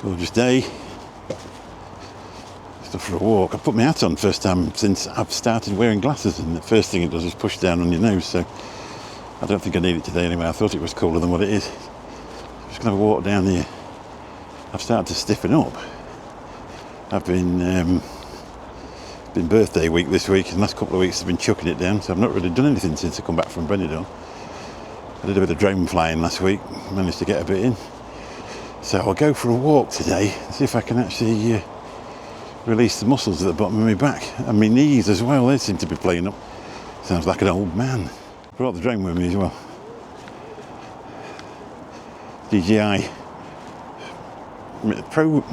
Gorgeous day. Just off for a walk. I put my hat on first time since I've started wearing glasses, and the first thing it does is push down on your nose, so I don't think I need it today anyway. I thought it was cooler than what it is. I'm just going to have a walk down here. I've started to stiffen up. I've been birthday week this week, and the last couple of weeks I've been chucking it down, so I've not really done anything since I come back from Benidorm. I did a bit of drone flying last week, managed to get a bit in. So I'll go for a walk today, see if I can actually release the muscles at the bottom of my back and my knees as well. They seem to be playing up. Sounds like an old man. Brought the drone with me as well. DJI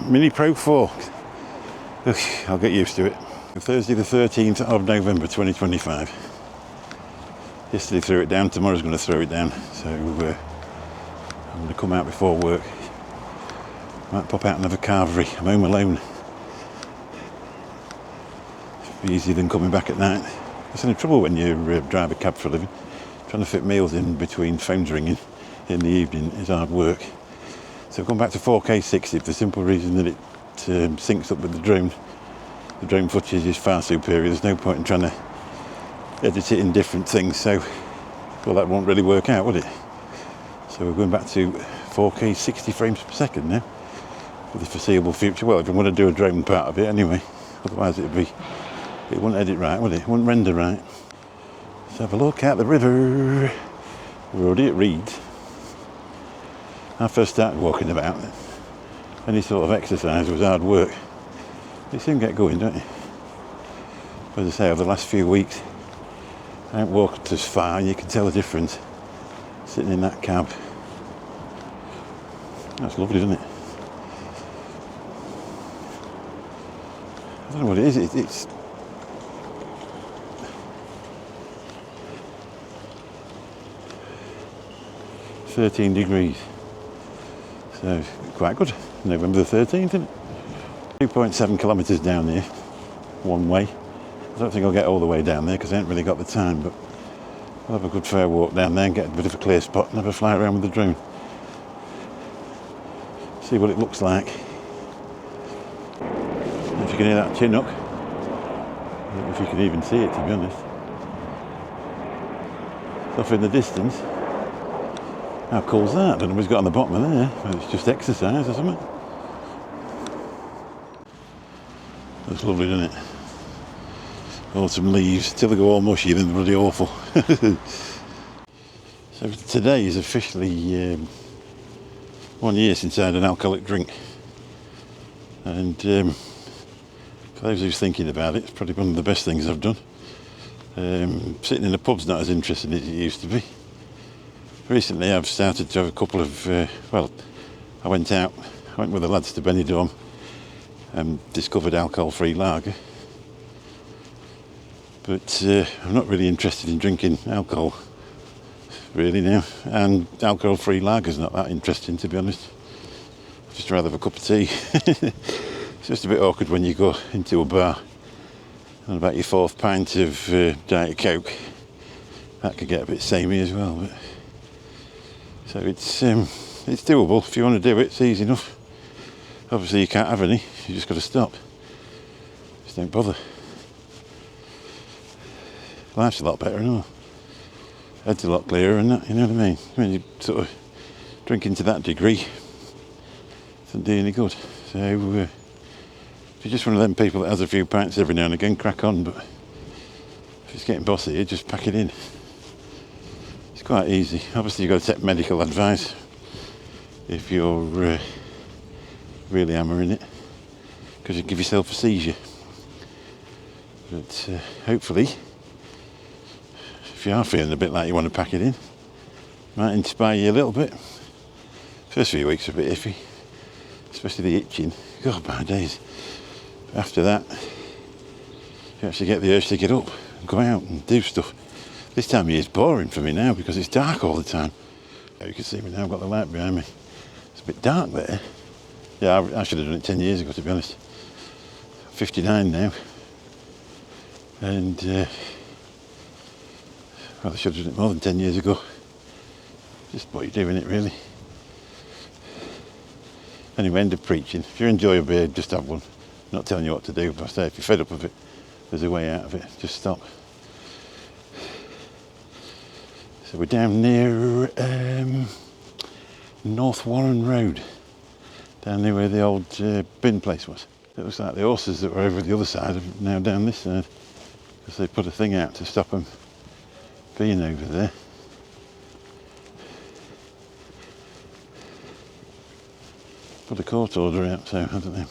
Mini Pro 4. Ugh, I'll get used to it. Thursday the 13th of November 2025. Yesterday threw it down, tomorrow's going to throw it down. So I'm going to come out before work. Might pop out and have a carvery. I'm home alone. Be easier than coming back at night. That's any trouble when you drive a cab for a living. Trying to fit meals in between phones ringing in the evening is hard work. So I've gone back to 4K 60 for the simple reason that it syncs up with the drone. The drone footage is far superior. There's no point in trying to edit it in different things. So, well, that won't really work out, would it? So we're going back to 4K 60 frames per second now for the foreseeable future. Well, if I want to do a drone part of it anyway. Otherwise it wouldn't edit right, would it? It wouldn't render right. Let's have a look at the river. We're already at Reeds. I first started walking about. Any sort of exercise was hard work. You soon get going, don't you? As I say, over the last few weeks, I haven't walked as far. You can tell the difference sitting in that cab. That's lovely, isn't it? I don't know what it is. It's 13 degrees. So quite good. November the 13th, isn't it? 2.7 kilometres down there, one way. I don't think I'll get all the way down there because I haven't really got the time, but I'll have a good fair walk down there and get a bit of a clear spot and have a fly around with the drone. See what it looks like. If you can hear that Chinook, I don't know if you can even see it, to be honest. It's off in the distance. How cool's that? I don't know what it's got on the bottom of there. Well, it's just exercise or something. That's lovely, isn't it? Autumn leaves, till they go all mushy, then they're bloody awful. So today is officially 1 year since I had an alcoholic drink. And for those who's thinking about it, it's probably one of the best things I've done. Sitting in a pub's not as interesting as it used to be. Recently I've started to have a couple of, I went with the lads to Benidorm and discovered alcohol-free lager. But I'm not really interested in drinking alcohol, really now. And alcohol-free lager's not that interesting, to be honest. I'd just rather have a cup of tea. It's just a bit awkward when you go into a bar and about your fourth pint of Diet Coke. That could get a bit samey as well. But so it's doable. If you want to do it, it's easy enough. Obviously you can't have any, you just got to stop. Just don't bother. Life's a lot better, no? Head's a lot clearer and that, you know what I mean? When you sort of drinking to that degree, it doesn't do any good. So if you're just one of them people that has a few pints every now and again, crack on, but if it's getting bossy, you just pack it in. It's quite easy. Obviously you've got to take medical advice if you're really hammering it, because you give yourself a seizure. But hopefully, if you are feeling a bit like you want to pack it in, it might inspire you a little bit. First few weeks are a bit iffy, especially the itching. God, my days. After that, you actually get the urge to get up and go out and do stuff. This time of year is boring for me now because it's dark all the time. You can see me now, I've got the light behind me. It's a bit dark there. Yeah, I should have done it 10 years ago, to be honest. 59 now. And, well, I should have done it more than 10 years ago. Just what you're doing it, really. Anyway, end of preaching. If you enjoy a beer, just have one. I'm not telling you what to do, but I say if you're fed up of it, there's a way out of it. Just stop. So we're down near North Warren Road, down near where the old bin place was. It looks like the horses that were over the other side are now down this side, because they put a thing out to stop them being over there. Put a court order out, so I don't know.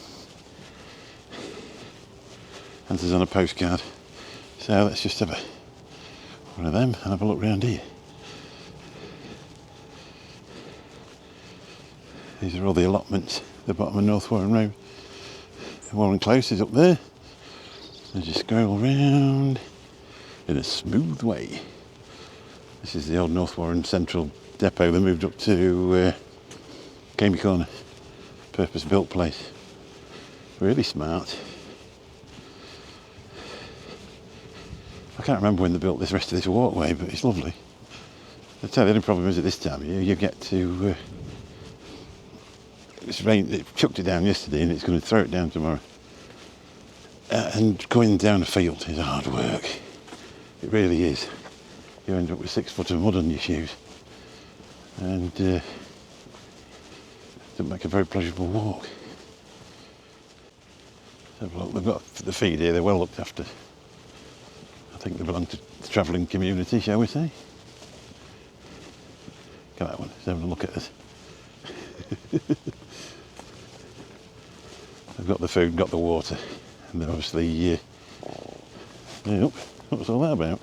Answers on a postcard. So let's just have one of them and have a look round here. These are all the allotments at the bottom of North Warren Road. Warren Close is up there. And just scroll round in a smooth way. This is the old North Warren Central Depot. They moved up to Gamey Corner, purpose-built place. Really smart. I can't remember when they built this rest of this walkway, but it's lovely. I tell you, the only problem is at this time of year, you get to it's rained. It chucked it down yesterday, and it's going to throw it down tomorrow. And going down a field is hard work. It really is. You end up with 6 foot of mud on your shoes, and it doesn't make a very pleasurable walk. Let's have a look. They've got the feed here. They're well looked after. I think they belong to the travelling community, shall we say? Go that one. Let's have a look at us. They've got the food, got the water, and they're obviously, yep, what was all that about?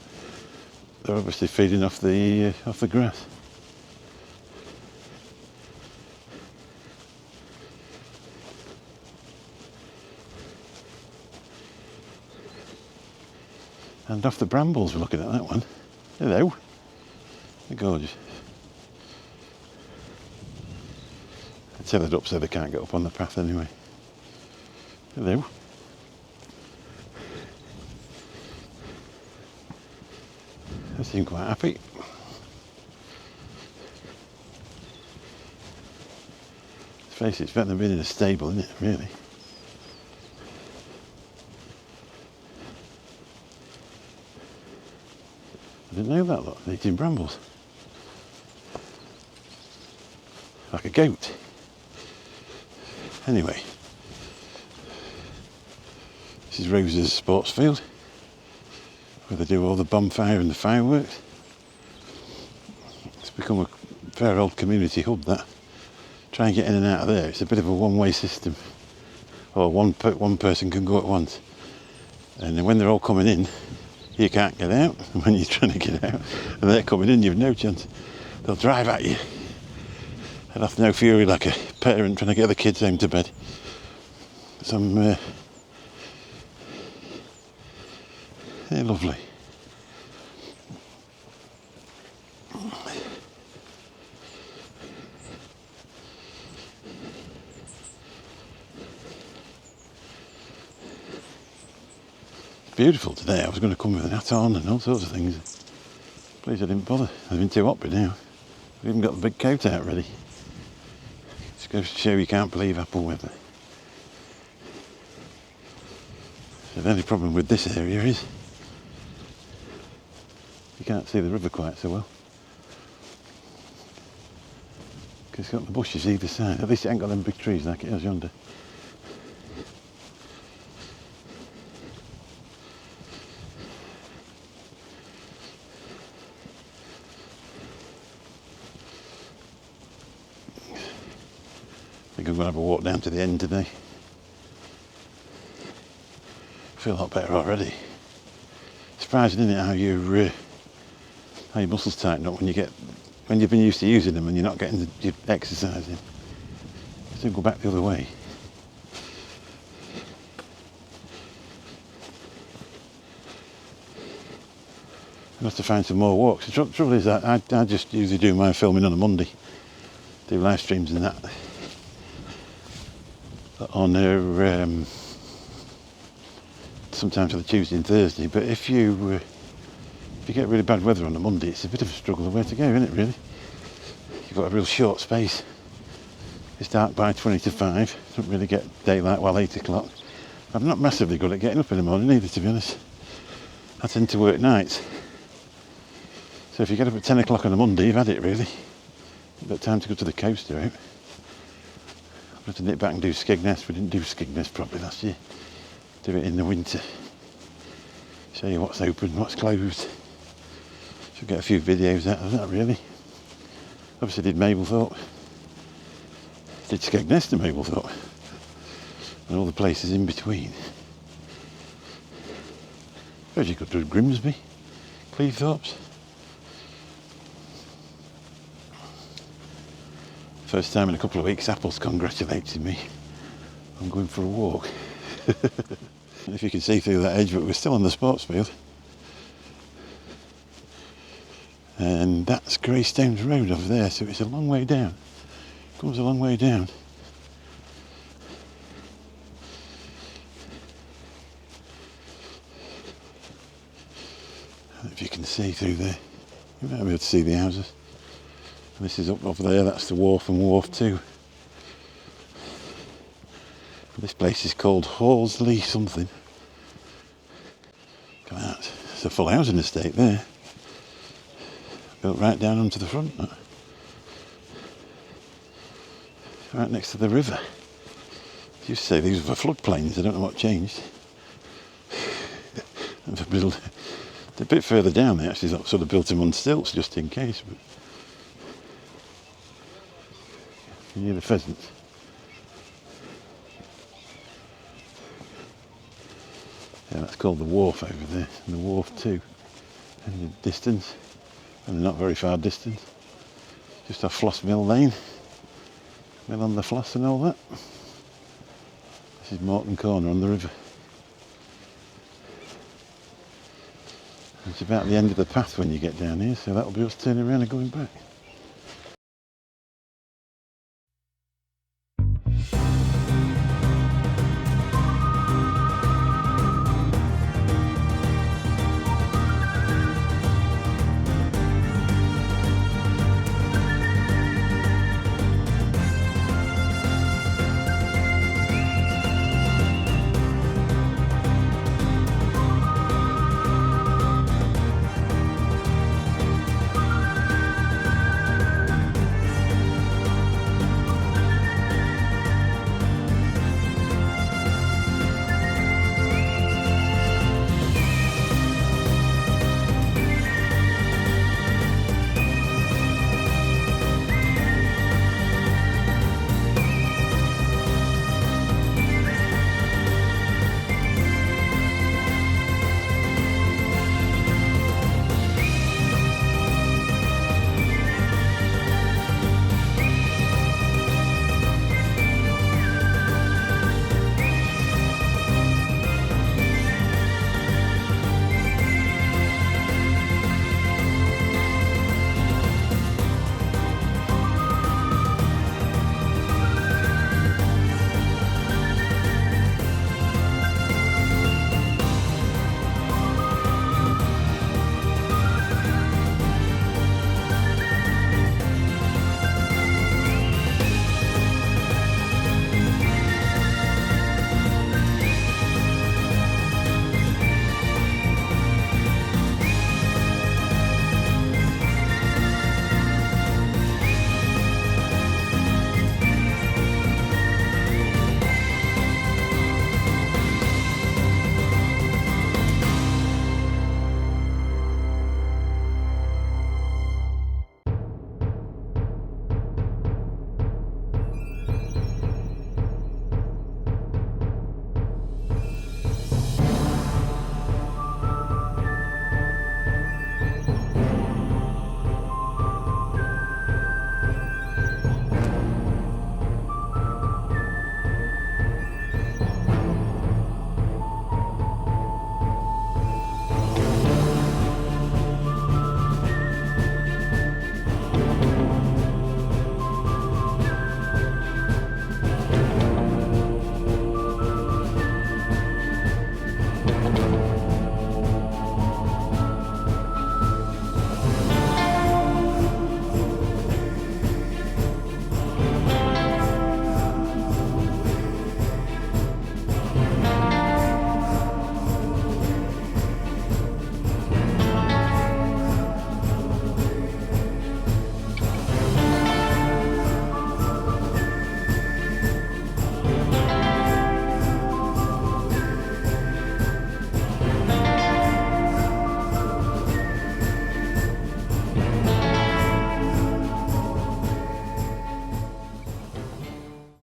They're obviously feeding off the grass. And off the brambles, we're looking at that one. Hello. They're gorgeous. They're tethered up so they can't get up on the path anyway. Hello. They seem quite happy. Let's face it, it's better than being in a stable, isn't it, really? I didn't know that lot, they're eating brambles. Like a goat. Anyway. This is Rose's sports field, where they do all the bonfire and the fireworks. It's become a fair old community hub, that. Try and get in and out of there. It's a bit of a one-way system. Or one person can go at once. And then when they're all coming in, you can't get out. And when you're trying to get out and they're coming in, you've no chance. They'll drive at you. They'll have no fury like a parent trying to get the kids home to bed. They're lovely. Beautiful today. I was going to come with an hat on and all sorts of things. Please, I didn't bother. I've been too hot by now. I've even got the big coat out ready. Just goes to show you can't believe Apple weather. So the only problem with this area is you can't see the river quite so well. Because it's got the bushes either side. At least it ain't got them big trees like it has yonder. I think I'm going to have a walk down to the end today. I feel a lot better already. Surprising, isn't it, how your muscles tighten up when you've been used to using them and you're not getting your exercise in. So go back the other way. I'll have to find some more walks. The trouble is that I just usually do my filming on a Monday. Do live streams and that. On sometimes on the Tuesday and Thursday, but if you get really bad weather on a Monday, it's a bit of a struggle of where to go, isn't it, really? You've got a real short space It's dark by 20 to 5. Don't really get daylight while 8 o'clock. I'm not massively good at getting up in the morning either, to be honest. I tend to work nights. So if you get up at 10 o'clock on a Monday, you've had it really. You've got time to go to the coast out. I've got to nip back and do Skegness. We didn't do Skegness properly last year. Do it in the winter. Show you what's open, what's closed. Should get a few videos out of that really. Obviously did Mablethorpe. Did Skegness to Mablethorpe. And all the places in between. Suppose you could do Grimsby, Cleethorpes. First time in a couple of weeks, Apple's congratulated me. I'm going for a walk. And if you can see through that edge, but we're still on the sports field. And that's Greystones Road over there, so it's a long way down. Comes a long way down. If you can see through there, you might be able to see the houses. And this is up over there, that's the wharf and wharf 2. This place is called Horsley something. Look at that, it's a full housing estate there. Built right down onto the front. Right next to the river. I used to say these were floodplains, I don't know what changed. A bit further down they actually sort of built them on stilts just in case. But you hear the pheasants. Yeah, that's called the wharf over there, and the wharf 2. And the distance, and not very far distance. Just off Floss Mill Lane. Mill on the Floss and all that. This is Morton Corner on the river. It's about the end of the path when you get down here, so that'll be us turning around and going back.